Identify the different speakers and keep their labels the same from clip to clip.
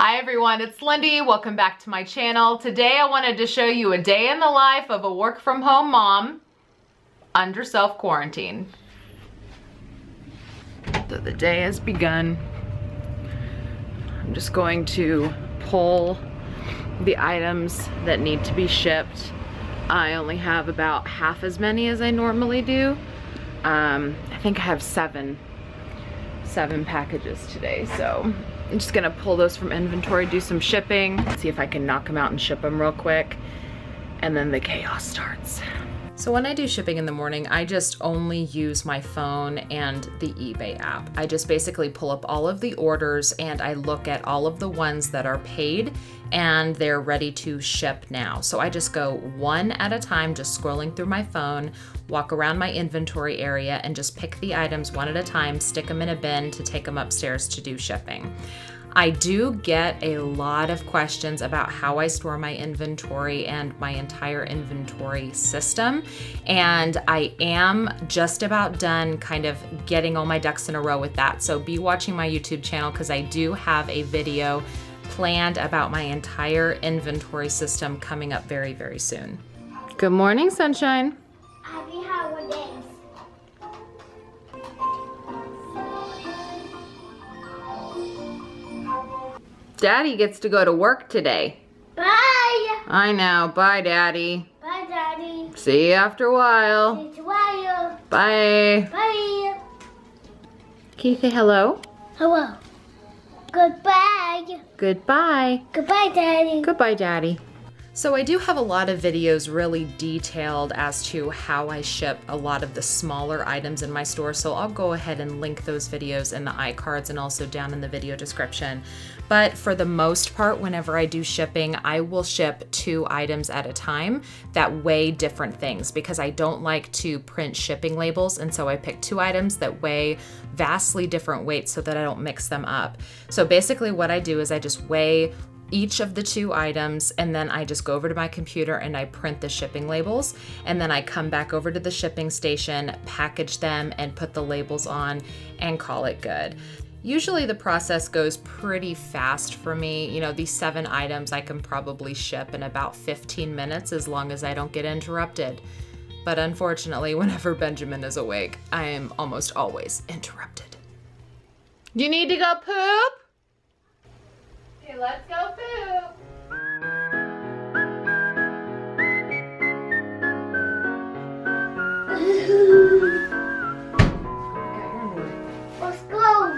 Speaker 1: Hi everyone, it's Lindy. Welcome back to my channel. Today I wanted to show you a day in the life of a work from home mom under self-quarantine. So the day has begun. I'm just going to pull the items that need to be shipped. I only have about half as many as I normally do. I think I have seven packages today, so I'm just gonna pull those from inventory, do some shipping, see if I can knock them out and ship them real quick, and then the chaos starts. So when I do shipping in the morning, I just only use my phone and the eBay app. I just basically pull up all of the orders and I look at all of the ones that are paid and they're ready to ship now. So I just go one at a time, just scrolling through my phone, walk around my inventory area and just pick the items one at a time, stick them in a bin to take them upstairs to do shipping. I do get a lot of questions about how I store my inventory and my entire inventory system. And I am just about done kind of getting all my ducks in a row with that. So be watching my YouTube channel because I do have a video planned about my entire inventory system coming up very, very soon. Good morning, sunshine.
Speaker 2: Happy holidays.
Speaker 1: Daddy gets to go to work today.
Speaker 2: Bye.
Speaker 1: I know. Bye, Daddy.
Speaker 2: Bye, Daddy.
Speaker 1: See you after a while.
Speaker 2: See you tomorrow.
Speaker 1: Bye.
Speaker 2: Bye.
Speaker 1: Can you say hello?
Speaker 2: Hello. Goodbye.
Speaker 1: Goodbye.
Speaker 2: Goodbye, Daddy.
Speaker 1: Goodbye, Daddy. So I do have a lot of videos really detailed as to how I ship a lot of the smaller items in my store. So I'll go ahead and link those videos in the iCards and also down in the video description. But for the most part, whenever I do shipping, I will ship 2 items at a time that weigh different things because I don't like to print shipping labels. And so I pick 2 items that weigh vastly different weights so that I don't mix them up. So basically what I do is I just weigh each of the 2 items and then I just go over to my computer and I print the shipping labels and then I come back over to the shipping station, package them and put the labels on and call it good. Usually the process goes pretty fast for me. You know, these 7 items I can probably ship in about 15 minutes as long as I don't get interrupted. But unfortunately, whenever Benjamin is awake, I am almost always interrupted. You need to go poop? Okay, let's go poop.
Speaker 2: Let's go.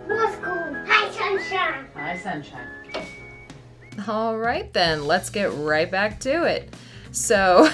Speaker 2: Let's go. Hi, sunshine.
Speaker 1: Hi, sunshine. All right then, let's get right back to it. So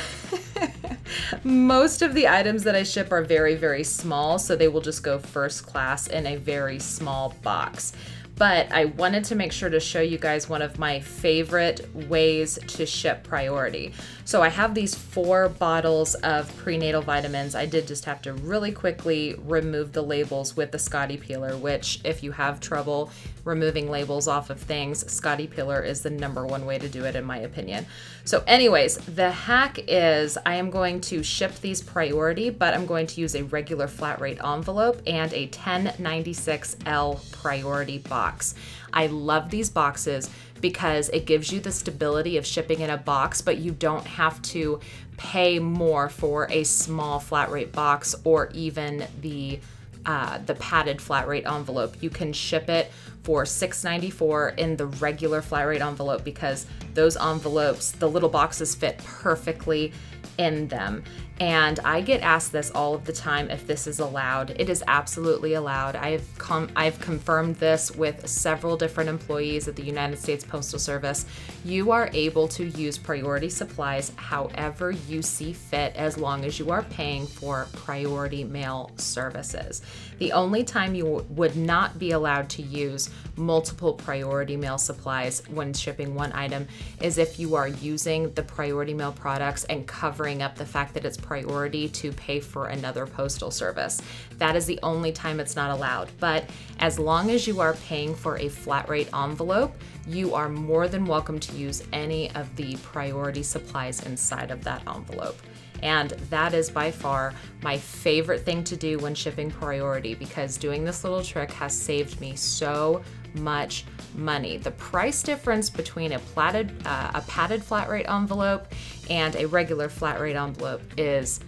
Speaker 1: most of the items that I ship are very, very small, so they will just go first class in a very small box. But I wanted to make sure to show you guys one of my favorite ways to ship priority. So I have these 4 bottles of prenatal vitamins. I did just have to really quickly remove the labels with the Scotty Peeler, which if you have trouble removing labels off of things, Scotty Peeler is the #1 way to do it in my opinion. So anyways, the hack is I am going to ship these priority, but I'm going to use a regular flat rate envelope and a 1096L priority box. I love these boxes because it gives you the stability of shipping in a box, but you don't have to pay more for a small flat rate box or even the padded flat rate envelope. You can ship it for $6.94 in the regular flat rate envelope because those envelopes, the little boxes fit perfectly in them. And I get asked this all of the time if this is allowed. It is absolutely allowed. I've confirmed this with several different employees at the United States Postal Service. You are able to use priority supplies however you see fit as long as you are paying for priority mail services. The only time you would not be allowed to use multiple priority mail supplies when shipping one item is if you are using the priority mail products and covering up the fact that it's priority to pay for another postal service. That is the only time it's not allowed. But as long as you are paying for a flat rate envelope, you are more than welcome to use any of the priority supplies inside of that envelope. And that is by far my favorite thing to do when shipping priority, because doing this little trick has saved me so much money. The price difference between a padded flat rate envelope and a regular flat rate envelope is,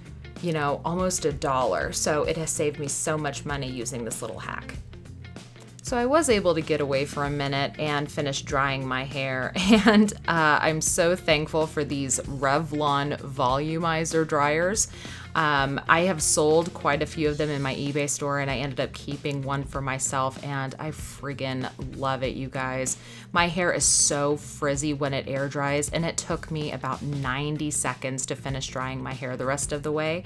Speaker 1: you know, almost $1. So it has saved me so much money using this little hack. So I was able to get away for a minute and finish drying my hair, and I'm so thankful for these Revlon volumizer dryers. I have sold quite a few of them in my eBay store, and I ended up keeping one for myself, and I friggin' love it, you guys. My hair is so frizzy when it air dries, and it took me about 90 seconds to finish drying my hair the rest of the way.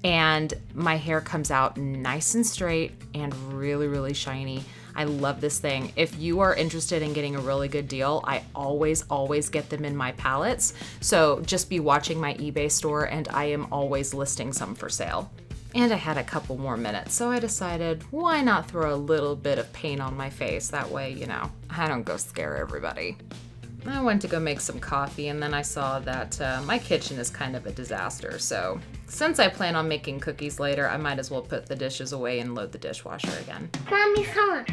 Speaker 1: And my hair comes out nice and straight and really, really shiny. I love this thing. If you are interested in getting a really good deal, I always get them in my palettes. So just be watching my eBay store, and I am always listing some for sale. And I had a couple more minutes, so I decided, why not throw a little bit of paint on my face? That way, you know, I don't go scare everybody. I went to go make some coffee, and then I saw that my kitchen is kind of a disaster. So since I plan on making cookies later, I might as well put the dishes away and load the dishwasher again.
Speaker 2: Mommy's home.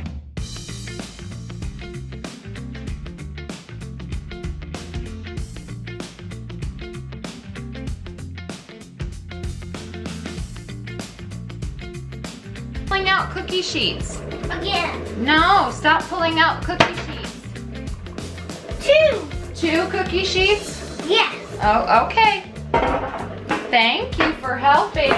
Speaker 1: Pulling out cookie sheets.
Speaker 2: Again.
Speaker 1: No, stop pulling out cookie sheets. 2 cookie sheets?
Speaker 2: Yes.
Speaker 1: Oh, okay. Thank you for helping.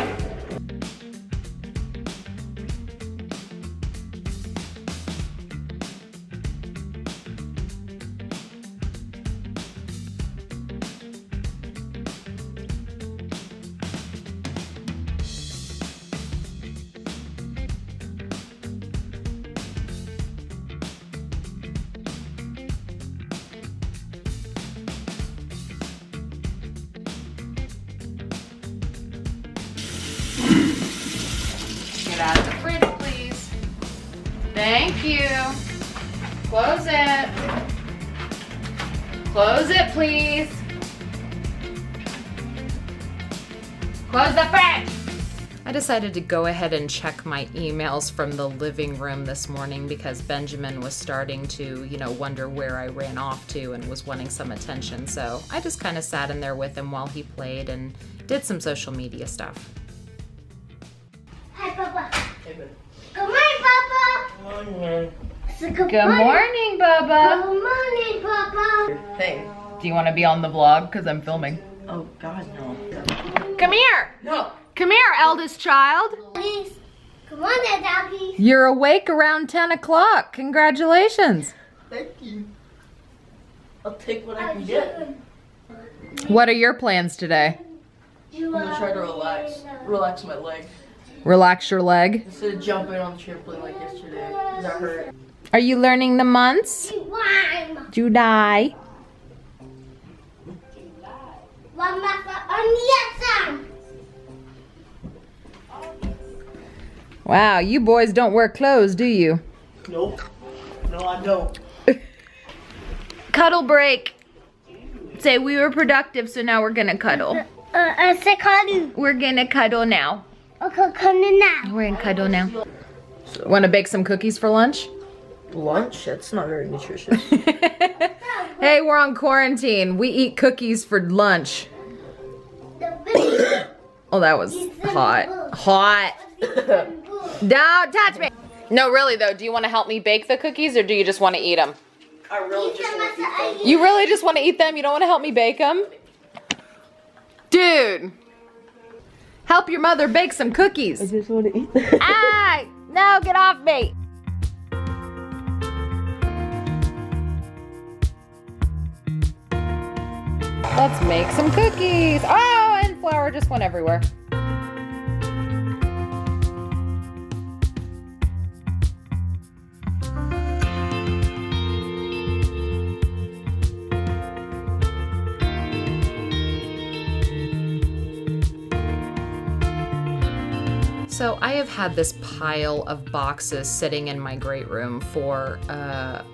Speaker 1: Out of the fridge, please. Thank you. Close it. Close it, please. Close the fridge. I decided to go ahead and check my emails from the living room this morning because Benjamin was starting to, you know, wonder where I ran off to and was wanting some attention. So I just kind of sat in there with him while he played and did some social media stuff.
Speaker 2: Hi, Papa.
Speaker 3: Hey, babe.
Speaker 2: Good morning, Papa.
Speaker 3: Morning.
Speaker 2: Good
Speaker 1: Good morning, Bubba.
Speaker 2: Good morning, Papa.
Speaker 3: Thing.
Speaker 1: Do you want to be on the vlog? Because I'm filming.
Speaker 3: Oh, God, no.
Speaker 1: Come here.
Speaker 3: No.
Speaker 1: Come here, eldest child.
Speaker 2: Please. Come on there, doggies.
Speaker 1: You're awake around 10 o'clock. Congratulations.
Speaker 3: Thank you. I'll take what I can get.
Speaker 1: What are your plans today?
Speaker 3: I'm gonna try to relax my leg.
Speaker 1: Relax your leg.
Speaker 3: Instead of jumping on the trampoline like yesterday, because that hurt.
Speaker 1: Are you learning the months? July. Wow, you boys don't wear clothes, do you?
Speaker 3: Nope. No, I don't.
Speaker 1: Cuddle break. Say we were productive, so now we're gonna cuddle.
Speaker 2: I said cuddle.
Speaker 1: We're gonna cuddle now.
Speaker 2: Okay, cuddle now.
Speaker 1: We're gonna cuddle now. Want to bake some cookies for lunch?
Speaker 3: Lunch? That's not very nutritious.
Speaker 1: Hey, we're on quarantine. We eat cookies for lunch. Oh, that was hot. Hot. Don't touch me. No, really though, do you want to help me bake the cookies or do you just want to eat them?
Speaker 3: I really just want to eat them.
Speaker 1: You really just want to eat them? You don't want to help me bake them? Dude. Help your mother bake some cookies.
Speaker 3: I just want to eat them.
Speaker 1: Ah! No, get off me. Let's make some cookies. Oh, and flour just went everywhere. So I have had this pile of boxes sitting in my great room for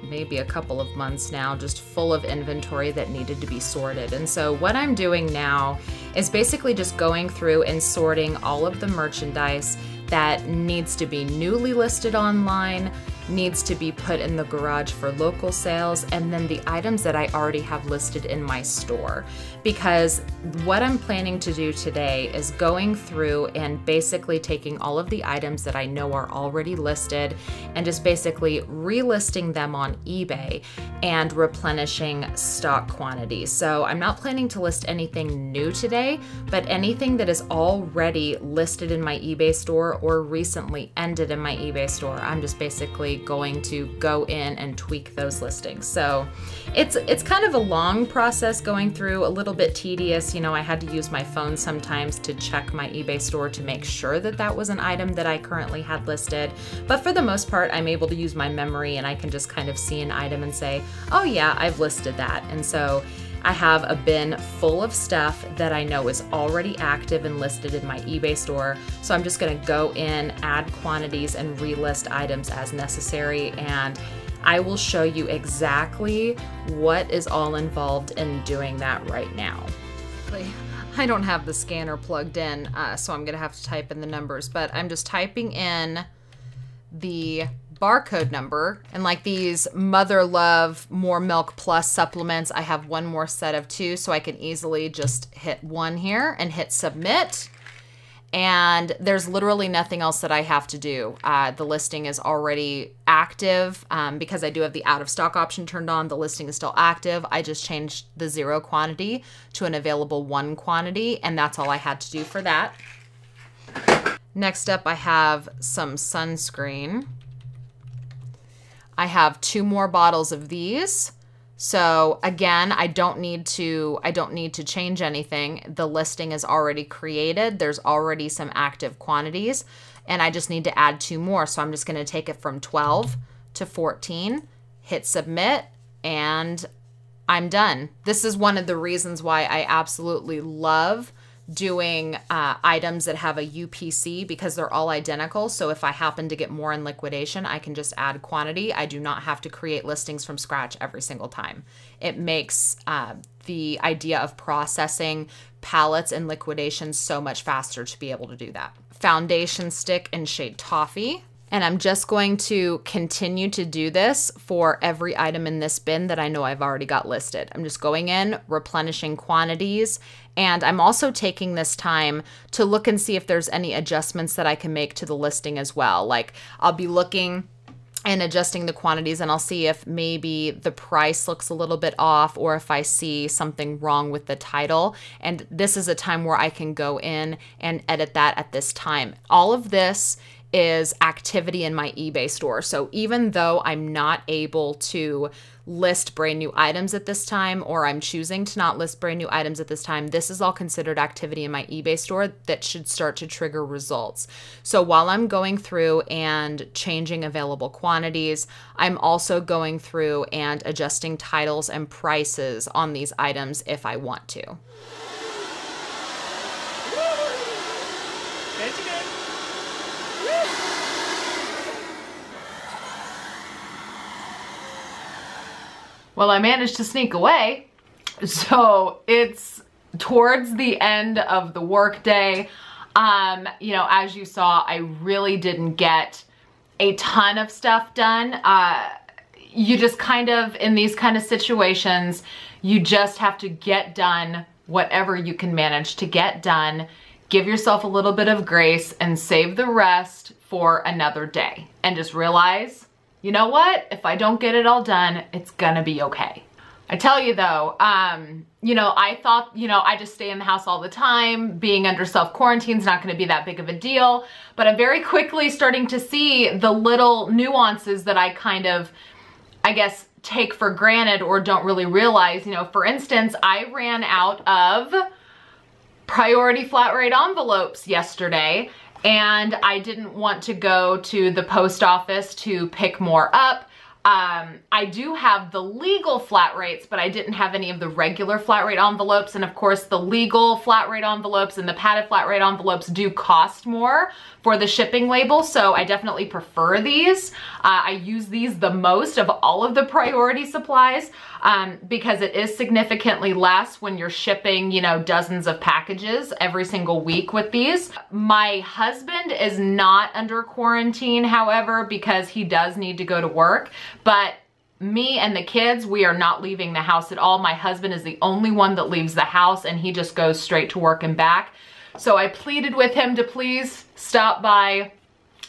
Speaker 1: maybe a couple of months now, just full of inventory that needed to be sorted. And so what I'm doing now is basically just going through and sorting all of the merchandise that needs to be newly listed online, needs to be put in the garage for local sales, and then the items that I already have listed in my store. Because what I'm planning to do today is going through and basically taking all of the items that I know are already listed and just basically relisting them on eBay and replenishing stock quantities. So I'm not planning to list anything new today, but anything that is already listed in my eBay store or recently ended in my eBay store, I'm just basically going to go in and tweak those listings. So it's kind of a long process going through, a little bit tedious. You know, I had to use my phone sometimes to check my eBay store to make sure that that was an item that I currently had listed. But for the most part, I'm able to use my memory and I can just kind of see an item and say, oh yeah, I've listed that. And so I have a bin full of stuff that I know is already active and listed in my eBay store. So I'm just gonna go in, add quantities, and relist items as necessary. And I will show you exactly what is all involved in doing that right now. I don't have the scanner plugged in, so I'm gonna have to type in the numbers, but I'm just typing in the barcode number, and like these Mother Love More Milk Plus supplements, I have one more set of 2, so I can easily just hit 1 here and hit submit. And there's literally nothing else that I have to do. The listing is already active because I do have the out of stock option turned on. The listing is still active. I just changed the 0 quantity to an available 1 quantity, and that's all I had to do for that. Next up, I have some sunscreen. I have 2 more bottles of these. So again, I don't need to change anything. The listing is already created. There's already some active quantities, and I just need to add 2 more. So I'm just gonna take it from 12 to 14, hit submit, and I'm done. This is one of the reasons why I absolutely love doing items that have a UPC, because they're all identical. So if I happen to get more in liquidation, I can just add quantity. I do not have to create listings from scratch every single time. It makes the idea of processing pallets and liquidation so much faster to be able to do that. Foundation stick in shade Toffee. And I'm just going to continue to do this for every item in this bin that I know I've already got listed. I'm just going in, replenishing quantities, and I'm also taking this time to look and see if there's any adjustments that I can make to the listing as well. Like, I'll be looking and adjusting the quantities, and I'll see if maybe the price looks a little bit off, or if I see something wrong with the title. And this is a time where I can go in and edit that at this time. All of this is activity in my eBay store. So even though I'm not able to list brand new items at this time, or I'm choosing to not list brand new items at this time, this is all considered activity in my eBay store that should start to trigger results. So while I'm going through and changing available quantities, I'm also going through and adjusting titles and prices on these items if I want to. Well, I managed to sneak away. So it's towards the end of the workday. You know, as you saw, I really didn't get a ton of stuff done. You just kind of, in these kind of situations, you just have to get done whatever you can manage to get done. Give yourself a little bit of grace and save the rest for another day. And just realize, you know what? If I don't get it all done, it's gonna be okay. I tell you though, you know, I thought, you know, I just stay in the house all the time. Being under self-quarantine is not gonna be that big of a deal. But I'm very quickly starting to see the little nuances that I kind of, I guess, take for granted or don't really realize. You know, for instance, I ran out of priority flat rate envelopes yesterday, and I didn't want to go to the post office to pick more up. I do have the legal flat rates, but I didn't have any of the regular flat rate envelopes. And of course, the legal flat rate envelopes and the padded flat rate envelopes do cost more for the shipping label. So I definitely prefer these. I use these the most of all of the priority supplies because it is significantly less when you're shipping, you know, dozens of packages every single week with these. My husband is not under quarantine, however, because he does need to go to work. But me and the kids, we are not leaving the house at all. My husband is the only one that leaves the house, and he just goes straight to work and back. So I pleaded with him to please stop by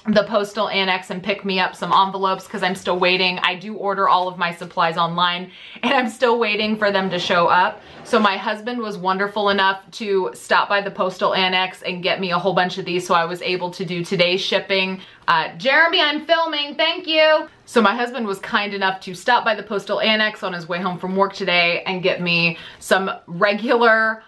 Speaker 1: the postal annex and pick me up some envelopes because I'm still waiting. I do order all of my supplies online and I'm still waiting for them to show up. So my husband was wonderful enough to stop by the postal annex and get me a whole bunch of these, so I was able to do today's shipping. Jeremy, I'm filming, thank you. So my husband was kind enough to stop by the postal annex on his way home from work today and get me some regular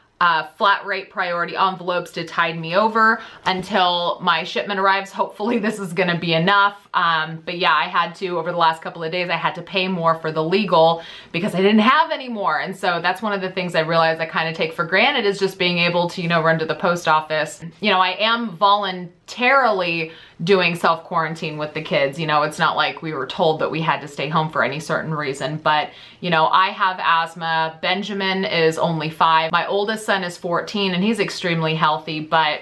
Speaker 1: flat rate priority envelopes to tide me over until my shipment arrives. Hopefully this is gonna be enough. But yeah, I had to, over the last couple of days, I had to pay more for the legal because I didn't have any more. And so that's one of the things I realized I kind of take for granted, is just being able to, you know, run to the post office. You know, I am voluntarily doing self-quarantine with the kids. You know, it's not like we were told that we had to stay home for any certain reason, but you know, I have asthma. Benjamin is only 5. My oldest son is 14 and he's extremely healthy, but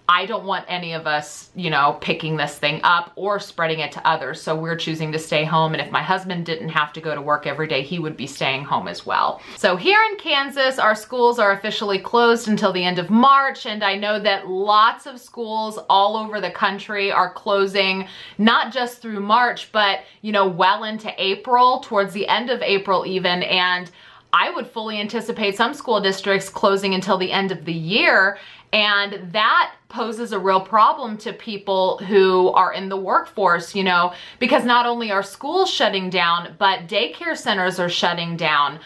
Speaker 1: I don't want any of us, you know, picking this thing up or spreading it to others. So we're choosing to stay home. And if my husband didn't have to go to work every day, he would be staying home as well. So here in Kansas, our schools are officially closed until the end of March. And I know that lots of schools all over the country are closing, not just through March, but, you know, well into April, towards the end of April even. And I would fully anticipate some school districts closing until the end of the year. And that poses a real problem to people who are in the workforce, you know, because not only are schools shutting down, but daycare centers are shutting down.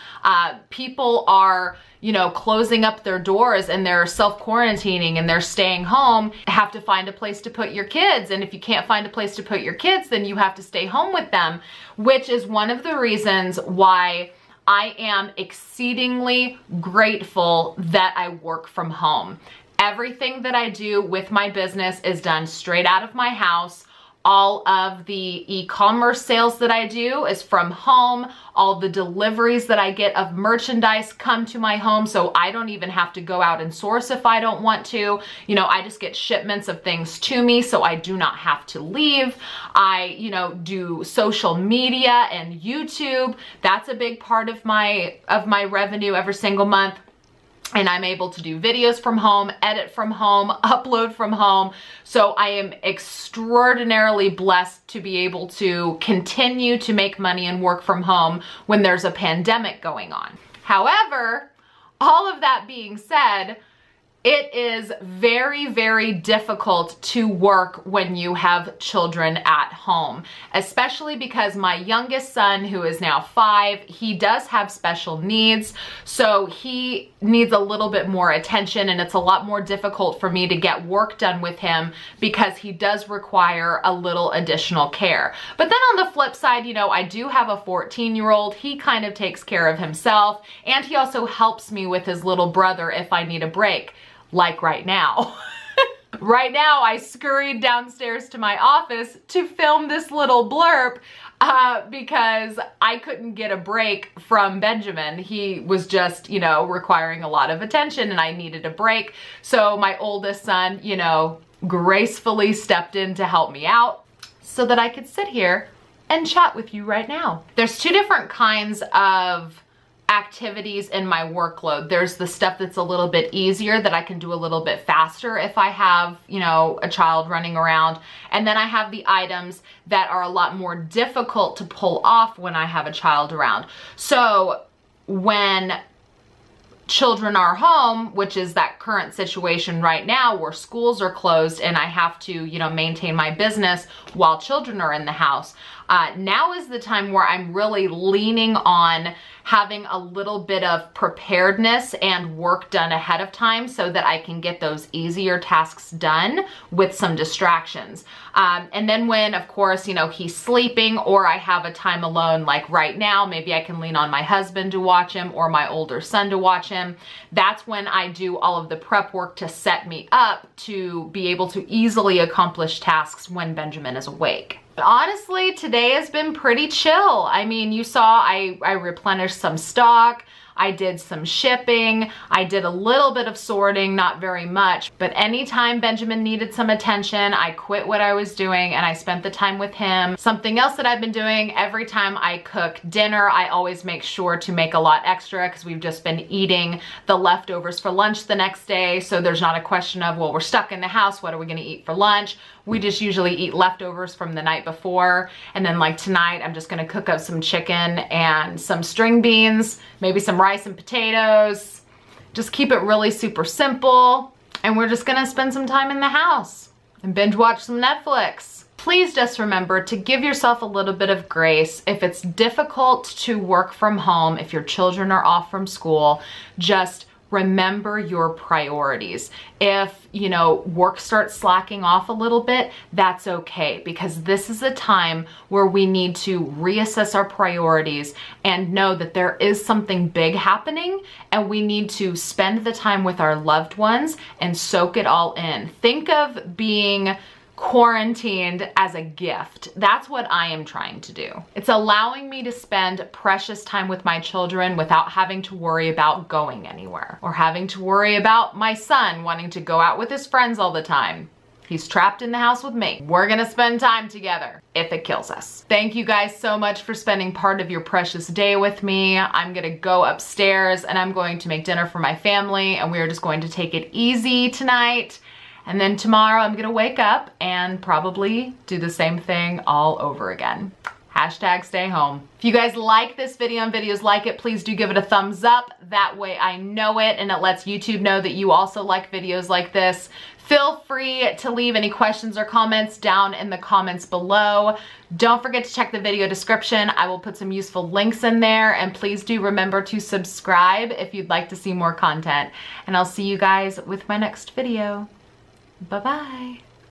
Speaker 1: People are, you know, closing up their doors and they're self-quarantining and they're staying home. Have to find a place to put your kids. And if you can't find a place to put your kids, then you have to stay home with them, which is one of the reasons why I am exceedingly grateful that I work from home. Everything that I do with my business is done straight out of my house. All of the e-commerce sales that I do is from home. All the deliveries that I get of merchandise come to my home, so I don't even have to go out and source if I don't want to. You know, I just get shipments of things to me, so I do not have to leave. I, you know, do social media and YouTube. That's a big part of my revenue every single month. And I'm able to do videos from home, edit from home, upload from home. So I am extraordinarily blessed to be able to continue to make money and work from home when there's a pandemic going on. However, all of that being said, it is very, very difficult to work when you have children at home, especially because my youngest son, who is now 5, he does have special needs. So he needs a little bit more attention, and it's a lot more difficult for me to get work done with him because he does require a little additional care. But then on the flip side, you know, I do have a 14-year-old. He kind of takes care of himself, and he also helps me with his little brother if I need a break. Like right now. Right now, I scurried downstairs to my office to film this little blurb because I couldn't get a break from Benjamin. He was just, you know, requiring a lot of attention and I needed a break. So my oldest son, you know, gracefully stepped in to help me out so that I could sit here and chat with you right now. There's 2 different kinds of activities in my workload. There's the stuff that's a little bit easier that I can do a little bit faster if I have, you know, a child running around. And then I have the items that are a lot more difficult to pull off when I have a child around. So when children are home, which is that current situation right now where schools are closed and I have to, you know, maintain my business while children are in the house, Now is the time where I'm really leaning on having a little bit of preparedness and work done ahead of time so that I can get those easier tasks done with some distractions. And then when, of course, you know, he's sleeping or I have a time alone, like right now, maybe I can lean on my husband to watch him or my older son to watch him. That's when I do all of the prep work to set me up to be able to easily accomplish tasks when Benjamin is awake. Honestly, today has been pretty chill. I mean, you saw I replenished some stock. I did some shipping. I did a little bit of sorting, not very much, but anytime Benjamin needed some attention, I quit what I was doing and I spent the time with him. Something else that I've been doing, every time I cook dinner, I always make sure to make a lot extra because we've just been eating the leftovers for lunch the next day. So there's not a question of, well, we're stuck in the house, what are we gonna eat for lunch? We just usually eat leftovers from the night before. And then like tonight, I'm just gonna cook up some chicken and some string beans, maybe some rice and potatoes. Just keep it really super simple. And we're just gonna spend some time in the house and binge watch some Netflix. Please just remember to give yourself a little bit of grace. If it's difficult to work from home, if your children are off from school, just remember your priorities. If, you know, work starts slacking off a little bit, that's okay, because this is a time where we need to reassess our priorities and know that there is something big happening and we need to spend the time with our loved ones and soak it all in. Think of being quarantined as a gift. That's what I am trying to do. It's allowing me to spend precious time with my children without having to worry about going anywhere or having to worry about my son wanting to go out with his friends all the time. He's trapped in the house with me. We're gonna spend time together if it kills us. Thank you guys so much for spending part of your precious day with me. I'm gonna go upstairs and I'm going to make dinner for my family and we are just going to take it easy tonight. And then tomorrow I'm gonna wake up and probably do the same thing all over again. Hashtag stay home. If you guys like this video and videos like it, please do give it a thumbs up. That way I know it and it lets YouTube know that you also like videos like this. Feel free to leave any questions or comments down in the comments below. Don't forget to check the video description. I will put some useful links in there, and please do remember to subscribe if you'd like to see more content. And I'll see you guys with my next video. Bye-bye.